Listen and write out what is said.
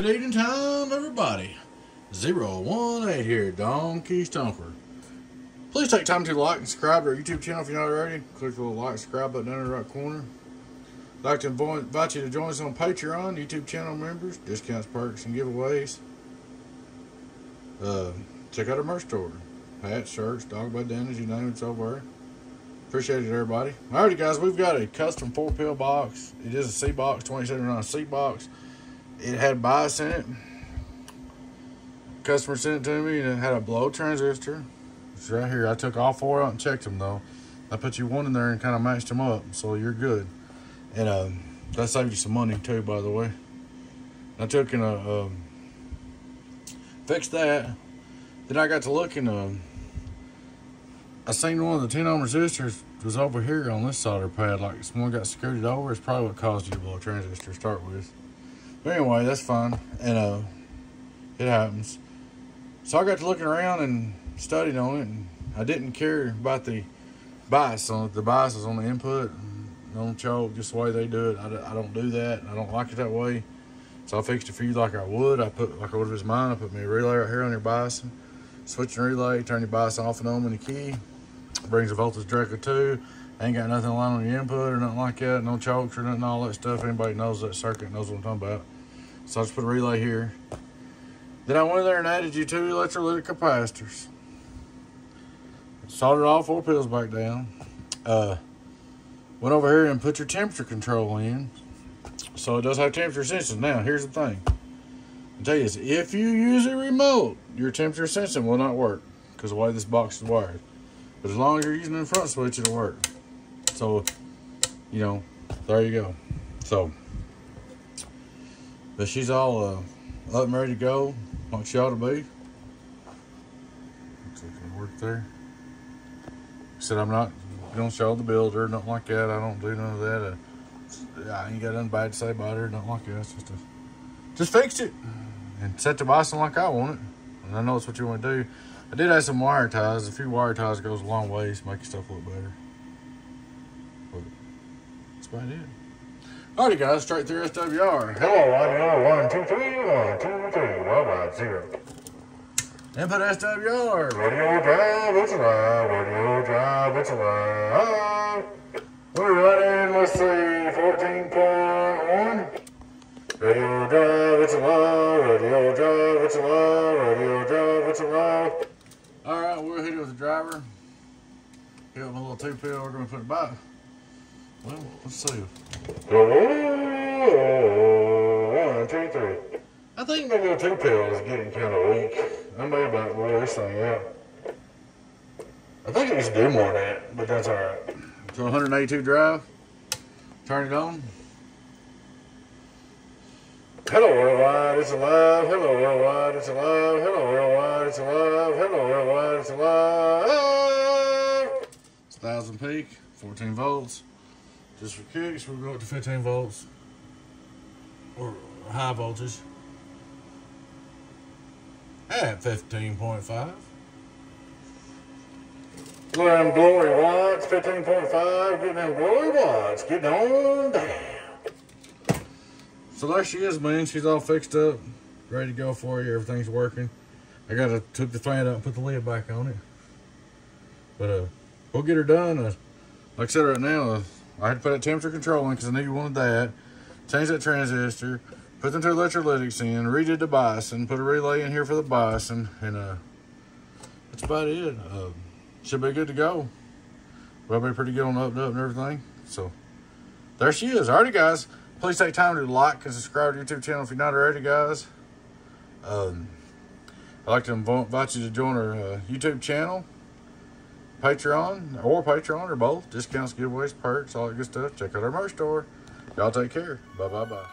Good evening time, everybody. 018 here, Donkey Stomper. Please take time to like and subscribe to our YouTube channel if you're not already. Click the little like and subscribe button down in the right corner. I'd like to invite you to join us on Patreon, YouTube channel members, discounts, perks, and giveaways. Check out our merch store. Hats, shirts, dog bandanas, you name it's over there. Appreciate it, everybody. Alrighty, guys, we've got a custom 4-pill box. It is a C box, 27.9 C box. It had bias in it. Customer sent it to me, and it had a blow transistor. It's right here. I took all 4 out and checked them, though. I put you one in there and kind of matched them up, so you're good. And that saved you some money, too, by the way. I took and fixed that. Then I got to looking. I seen one of the 10 ohm resistors was over here on this solder pad. Like someone got screwed it over. It's probably what caused you to blow a transistor to start with. But anyway, that's fine. And it happens. So I got to looking around and studied on it. And I didn't care about the bias on it. The bias is on the input. Don't choke, just the way they do it. I don't do that. I don't like it that way. So I fixed it for you like I would. I put, like I would if it's mine, I put me a relay right here on your bias. Switch your relay, turn your bias off and on in the key. Brings the voltage directly to. Ain't got nothing lying on your input or nothing like that. No chokes or nothing, all that stuff. Anybody knows that circuit knows what I'm talking about. So I just put a relay here. Then I went in there and added you 2 electrolytic capacitors. Soldered all 4 pills back down. Went over here and put your temperature control in. So it does have temperature sensing. Now, here's the thing. I'll tell you this. If you use a remote, your temperature sensing will not work because of the way this box is wired. But as long as you're using the front switch, it'll work. So, you know, there you go. So, but she's all up and ready to go, like she ought to be. Looks like it'll work there. Said I'm not gonna show the builder, nothing like that. I don't do none of that. I ain't got nothing bad to say about her, nothing like that. It's just fixed it and set the bias on like I want it. And I know it's what you want to do. I did have some wire ties. A few wire ties goes a long ways to make your stuff look better. But that's about it. Alrighty, guys, straight through SWR. Hello, audio 1, 2, 3, 1, 2, 3, 1, 0. Input SWR. Radio drive, it's alive. Radio drive, it's alive. We're running, let's see, 14.1. Radio drive, it's alive. Radio drive, it's alive. Radio drive, it's alive. Alright, we'll hit it with the driver. Hit it with a little 2-pill. We're going to put it back. Well, let's see. 1, 2, 3. I think maybe a 2-pill is getting kind of weak. I may about blow this thing out. I think it needs to do more than that, but that's alright. So 182 drive. Turn it on. Hello worldwide, it's alive. Hello worldwide, it's alive. Hello worldwide, it's alive. Hello worldwide, it's alive. It's 1000 peak, 14 volts. Just for kicks, we'll go up to 15 volts. Or high voltage. At 15.5. Look at them glory watts, 15.5. Getting them glory watts. Getting on down. So there she is, man. She's all fixed up, ready to go for you. Everything's working. I took the fan out and put the lid back on it. But we'll get her done. Like I said right now, I had to put that temperature control in because I knew you wanted that. Change that transistor, put them 2 electrolytics in, redid the bias, and put a relay in here for the bias, and that's about it. Should be good to go. We'll be pretty good on the up and everything. So there she is. Alrighty, guys. Please take time to like and subscribe to the YouTube channel if you're not already, guys. I'd like to invite you to join our YouTube channel, Patreon, or both. Discounts, giveaways, perks, all that good stuff. Check out our merch store. Y'all take care. Bye-bye-bye.